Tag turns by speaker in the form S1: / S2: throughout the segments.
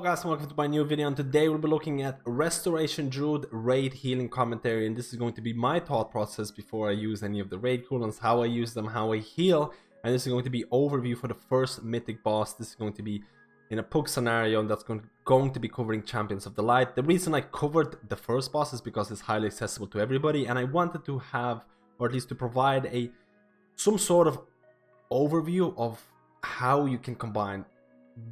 S1: guys, and welcome to my new video, and today we'll be looking at Restoration Druid raid healing commentary, and this is going to be my thought process before I use any of the raid cooldowns, how I use them, how I heal, and this is going to be overview for the first mythic boss. This is going to be in a pug scenario, and that's going to be covering Champions of the Light. The reason I covered the first boss is because it's highly accessible to everybody, and I wanted to have, or at least to provide some sort of overview of how you can combine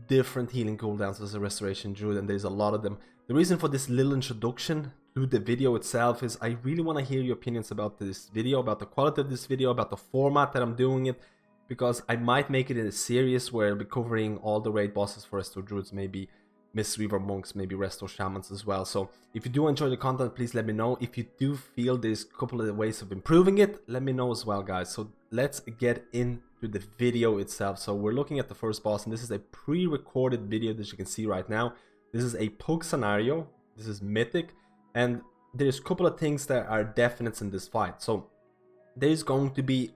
S1: different healing cooldowns as a Restoration Druid, and there's a lot of them. The reason for this little introduction to the video itself is I really want to hear your opinions about this video, about the quality of this video, about the format that I'm doing it, because I might make it in a series where I'll be covering all the raid bosses for Resto Druids, maybe Mistweaver Monks, maybe Resto Shamans as well. So if you do enjoy the content, please let me know. If you do feel there's a couple of ways of improving it, let me know as well, guys. So let's get into the video itself. So we're looking at the first boss, and this is a pre-recorded video that you can see right now. This is a pug scenario. This is mythic, and there's a couple of things that are definites in this fight. So there's going to be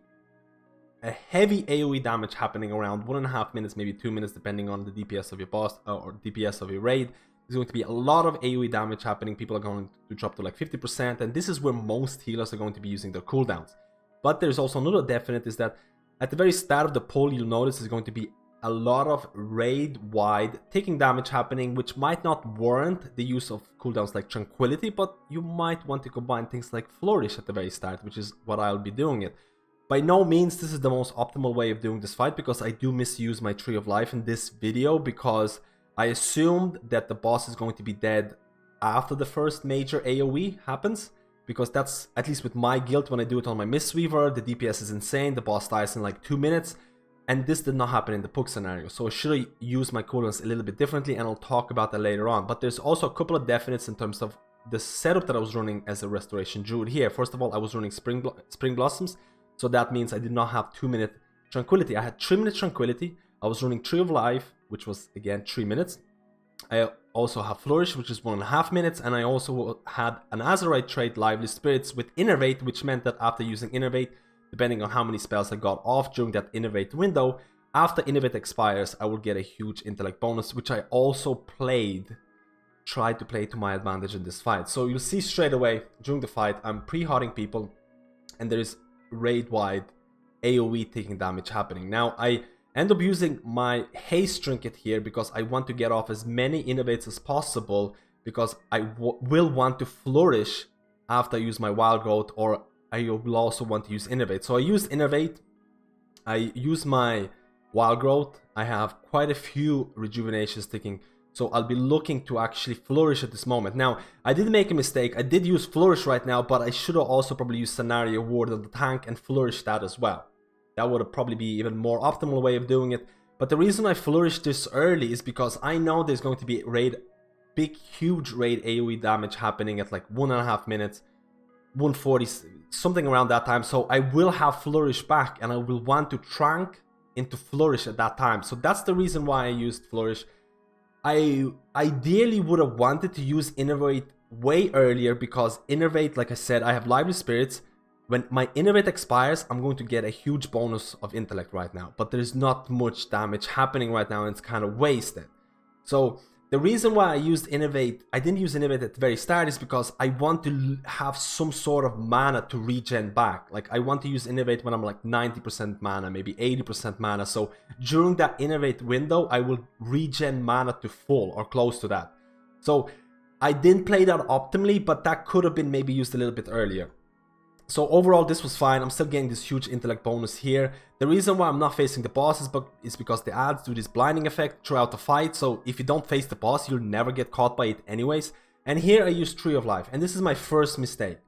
S1: a heavy AoE damage happening around 1.5 minutes, maybe 2 minutes, depending on the DPS of your boss or DPS of your raid. There's going to be a lot of AoE damage happening. People are going to drop to like 50%, and this is where most healers are going to be using their cooldowns. But there's also another definite, is that at the very start of the pull, you'll notice there's going to be a lot of raid-wide taking damage happening, which might not warrant the use of cooldowns like Tranquility, but you might want to combine things like Flourish at the very start, which is what I'll be doing it. By no means this is the most optimal way of doing this fight, because I do misuse my Tree of Life in this video, because I assumed that the boss is going to be dead after the first major AoE happens, because that's, at least with my guild, when I do it on my Mistweaver, the DPS is insane, the boss dies in like 2 minutes, and this did not happen in the pug scenario. So I should have used my cooldowns a little bit differently, and I'll talk about that later on. But there's also a couple of definites in terms of the setup that I was running as a Restoration Druid here. First of all, I was running Spring Blossoms, so that means I did not have 2-minute Tranquility. I had 3-minute Tranquility. I was running Tree of Life, which was again 3 minutes. I also have Flourish, which is 1.5 minutes, and I also had an Azeroth trait, Lively Spirits, with Innervate, which meant that after using Innervate, depending on how many spells I got off during that Innervate window, after Innervate expires, I will get a huge intellect bonus, which I also tried to play to my advantage in this fight. So you'll see straight away during the fight, I'm pre-hotting people, and there is raid-wide AoE taking damage happening. Now, I end up using my haste trinket here because I want to get off as many innovates as possible, because I will want to flourish after I use my wild growth, or I will also want to use innovate. So I used innovate, I use my wild growth, I have quite a few rejuvenations ticking, so I'll be looking to actually flourish at this moment. Now, I did make a mistake. I did use flourish right now, but I should have also probably used scenario ward on the tank and flourish that as well. That would probably be even more optimal way of doing it. But the reason I flourished this early is because I know there's going to be big, huge raid AoE damage happening at like 1.5 minutes, 140, something around that time. So I will have flourish back, and I will want to trank into flourish at that time. So that's the reason why I used flourish. I ideally would have wanted to use Innervate way earlier, because Innervate, like I said, I have Lively Spirits. When my Innervate expires, I'm going to get a huge bonus of intellect right now, but there's not much damage happening right now, and it's kind of wasted. So the reason why I used Innervate, I didn't use Innervate at the very start, is because I want to have some sort of mana to regen back. Like, I want to use Innervate when I'm like 90% mana, maybe 80% mana. So during that Innervate window, I will regen mana to full or close to that. So I didn't play that optimally, but that could have been maybe used a little bit earlier. So overall, this was fine. I'm still getting this huge intellect bonus here. The reason why I'm not facing the boss is because the ads do this blinding effect throughout the fight. So if you don't face the boss, you'll never get caught by it anyways. And here I use Tree of Life, and this is my first mistake.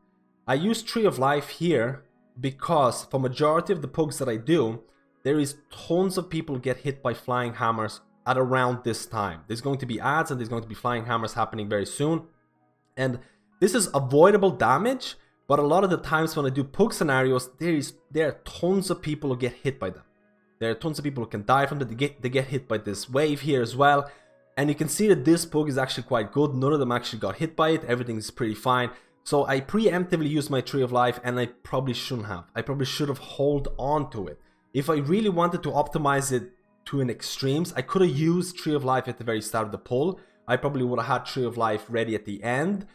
S1: I use Tree of Life here because for majority of the pugs that I do, there is tons of people get hit by flying hammers at around this time. There's going to be ads, and there's going to be flying hammers happening very soon. And this is avoidable damage, but a lot of the times when I do pug scenarios, there are tons of people who get hit by them. There are tons of people who can die from them. They get hit by this wave here as well. And you can see that this pug is actually quite good. None of them actually got hit by it. Everything is pretty fine. So I preemptively used my Tree of Life, and I probably shouldn't have. I probably should have held on to it. If I really wanted to optimize it to an extremes, I could have used Tree of Life at the very start of the pull, I probably would have had Tree of Life ready at the end.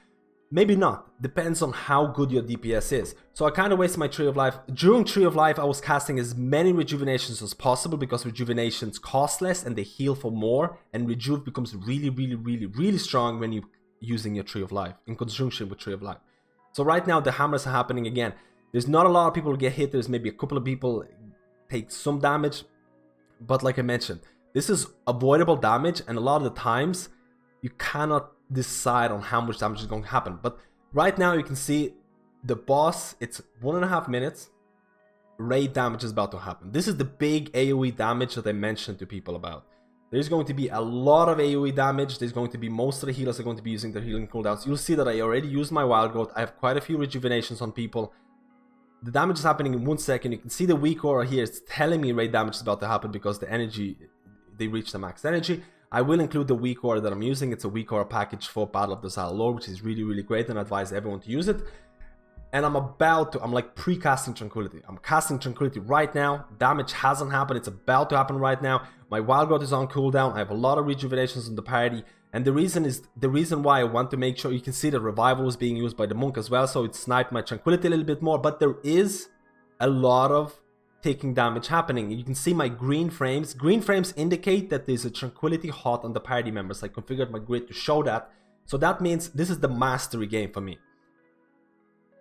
S1: Maybe not. Depends on how good your DPS is. So I kind of wasted my Tree of Life. During Tree of Life, I was casting as many rejuvenations as possible because rejuvenations cost less and they heal for more. And rejuve becomes really strong when you're using your Tree of Life in conjunction with Tree of Life. So right now, the hammers are happening again. There's not a lot of people who get hit. There's maybe a couple of people take some damage. But like I mentioned, this is avoidable damage. And a lot of the times, you cannot decide on how much damage is going to happen. But right now you can see the boss, it's 1.5 minutes. Raid damage is about to happen. This is the big AoE damage that I mentioned to people about. There's going to be a lot of AoE damage. There's going to be, most of the healers are going to be using their healing cooldowns. You'll see that I already used my wild growth. I have quite a few rejuvenations on people. The damage is happening in 1 second. You can see the weak aura here. It's telling me raid damage is about to happen because the energy, they reach the max energy. I will include the weak aura that I'm using. It's a weak aura package for Battle of Dazar'alor, which is really great, and I advise everyone to use it. And I'm like pre-casting Tranquility. I'm casting Tranquility right now. Damage hasn't happened. It's about to happen right now. My wild growth is on cooldown. I have a lot of rejuvenations in the party. And the reason why I want to make sure, you can see the revival is being used by the monk as well, so it sniped my Tranquility a little bit more. But there is a lot of taking damage happening. You can see my green frames. Green frames indicate that there's a Tranquility hot on the party members. I configured my grid to show that. So that means this is the mastery game for me.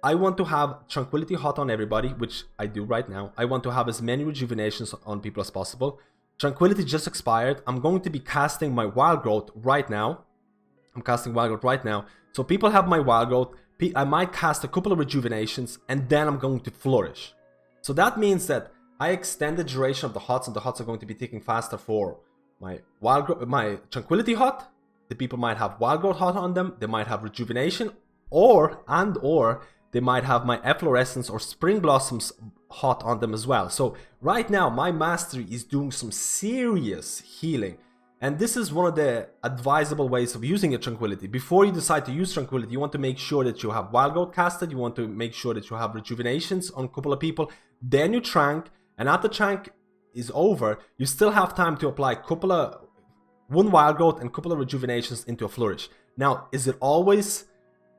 S1: I want to have Tranquility hot on everybody, which I do right now. I want to have as many rejuvenations on people as possible. Tranquility just expired. I'm going to be casting my wild growth right now. I'm casting wild growth right now. So people have my wild growth. I might cast a couple of rejuvenations and then I'm going to flourish. So that means that I extend the duration of the hots, and the hots are going to be ticking faster for my my Tranquility hot. The people might have wild growth hot on them. They might have rejuvenation, or they might have my efflorescence or spring blossoms hot on them as well. So right now my mastery is doing some serious healing. And this is one of the advisable ways of using a Tranquility. Before you decide to use Tranquility, you want to make sure that you have wild growth casted. You want to make sure that you have rejuvenations on a couple of people. Then you trank, and after trank is over, you still have time to apply one wild growth and a couple of rejuvenations into a flourish. Now, is it always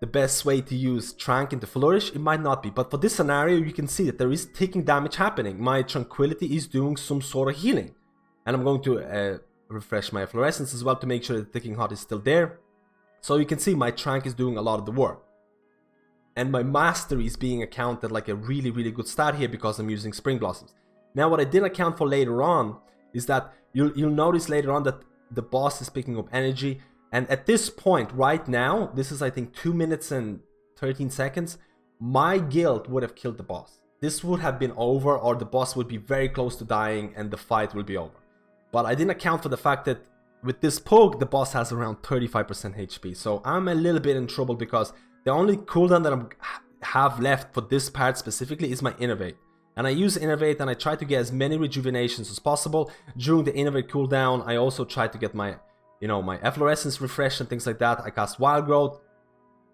S1: the best way to use trank into flourish? It might not be, but for this scenario, you can see that there is taking damage happening. My Tranquility is doing some sort of healing, and I'm going to refresh my fluorescence as well to make sure that the ticking hot is still there. So you can see my trank is doing a lot of the work, and my mastery is being accounted like a really good stat here because I'm using spring blossoms. Now what I didn't account for later on is that you'll notice later on that the boss is picking up energy, and at this point right now, this is I think 2 minutes and 13 seconds, my guild would have killed the boss. This would have been over, or the boss would be very close to dying and the fight will be over. But I didn't account for the fact that with this poke, the boss has around 35% HP. So I'm a little bit in trouble because the only cooldown that I have left for this part specifically is my Innovate. And I use Innovate and I try to get as many rejuvenations as possible. During the Innovate cooldown, I also try to get my, my efflorescence refresh and things like that. I cast Wild Growth.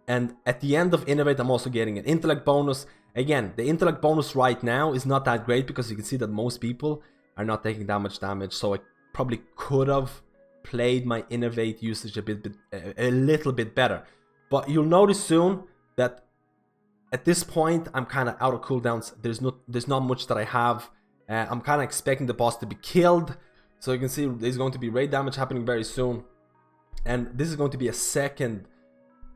S1: And at the end of Innovate, I'm also getting an Intellect bonus. Again, the Intellect bonus right now is not that great because you can see that most people are not taking that much damage, so I probably could have played my Innovate usage a little bit better. But you'll notice soon that at this point I'm kind of out of cooldowns. There's not much that I have. I'm kind of expecting the boss to be killed, so you can see there's going to be raid damage happening very soon, and this is going to be a second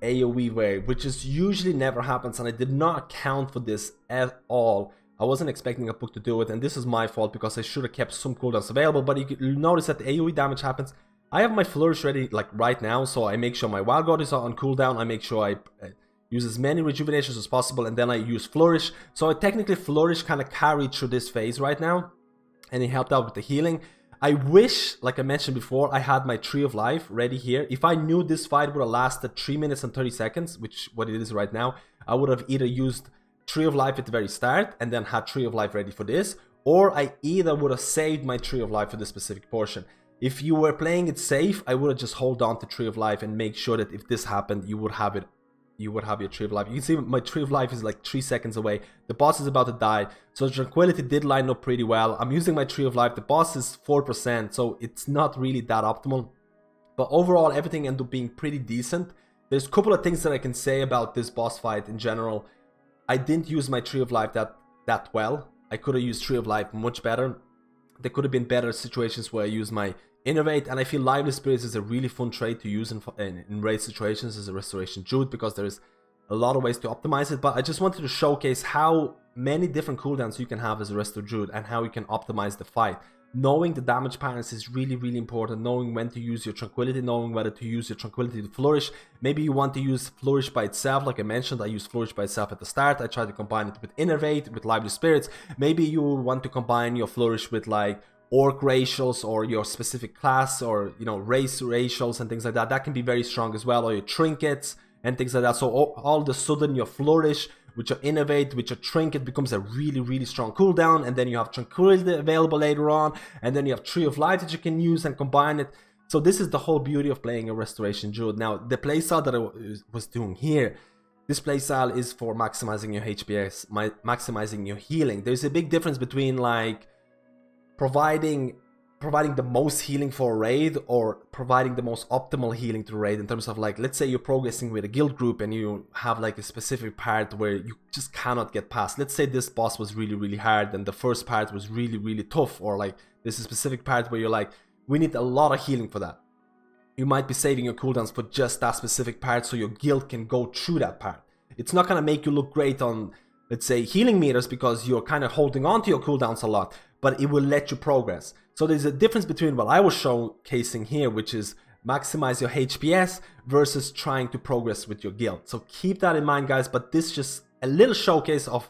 S1: AoE wave, which is usually never happens, and I did not account for this at all. I wasn't expecting a book to do it, and this is my fault because I should have kept some cooldowns available. But you'll notice that the AoE damage happens. I have my flourish ready like right now, so I make sure my wild growth is on cooldown. I make sure I use as many rejuvenations as possible, and then I use flourish. So I technically flourish kind of carried through this phase right now, and it helped out with the healing. I wish, like I mentioned before, I had my Tree of Life ready here. If I knew this fight would have lasted 3 minutes and 30 seconds, which what it is right now, I would have either used Tree of Life at the very start and then had Tree of Life ready for this, or I either would have saved my Tree of Life for this specific portion. If you were playing it safe, I would have just hold on to Tree of Life and make sure that if this happened, you would have your Tree of Life. You can see my Tree of Life is like 3 seconds away. The boss is about to die, so Tranquility did line up pretty well. I'm using my Tree of Life. The boss is 4%, so it's not really that optimal. But overall, everything ended up being pretty decent. There's a couple of things that I can say about this boss fight in general. I didn't use my Tree of Life that well. I could have used Tree of Life much better. There could have been better situations where I used my Innovate, and I feel Lively Spirits is a really fun trait to use in raid situations as a Restoration Druid, because there's a lot of ways to optimize it. But I just wanted to showcase how many different cooldowns you can have as a Resto Druid and how you can optimize the fight. Knowing the damage patterns is really, really important. Knowing when to use your Tranquility, knowing whether to use your Tranquility to Flourish. Maybe you want to use Flourish by itself. Like I mentioned, I used Flourish by itself at the start. I tried to combine it with Innervate, with Lively Spirits. Maybe you want to combine your Flourish with like Orc racials or your specific class, or you know, race racials and things like that. That can be very strong as well, or your trinkets and things like that. So all of a sudden your Flourish with your Innovate, with your Trinket becomes a really, really strong cooldown, and then you have Tranquility available later on, and then you have Tree of Life that you can use and combine it. So this is the whole beauty of playing a Restoration Druid. Now, the playstyle that I was doing here, this playstyle is for maximizing your HPS, maximizing your healing. There's a big difference between like providing the most healing for a raid, or providing the most optimal healing to a raid, in terms of like, let's say you're progressing with a guild group and you have like a specific part where you just cannot get past. Let's say this boss was really, really hard and the first part was really, really tough, or like there's a specific part where you're like, we need a lot of healing for that. You might be saving your cooldowns for just that specific part so your guild can go through that part. It's not gonna make you look great on, let's say, healing meters, because you're kind of holding on to your cooldowns a lot, but it will let you progress. So there's a difference between what I was showcasing here, which is maximize your HPS versus trying to progress with your guild. So keep that in mind, guys. But this is just a little showcase of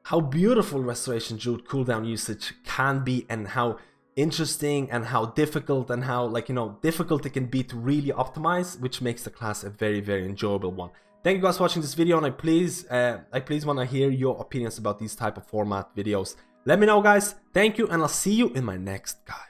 S1: how beautiful Restoration Druid cooldown usage can be, and how interesting and how difficult, and how, like, you know, difficult it can be to really optimize, which makes the class a very, very enjoyable one. Thank you guys for watching this video, and I please want to hear your opinions about these type of format videos. Let me know, guys. Thank you, and I'll see you in my next guide.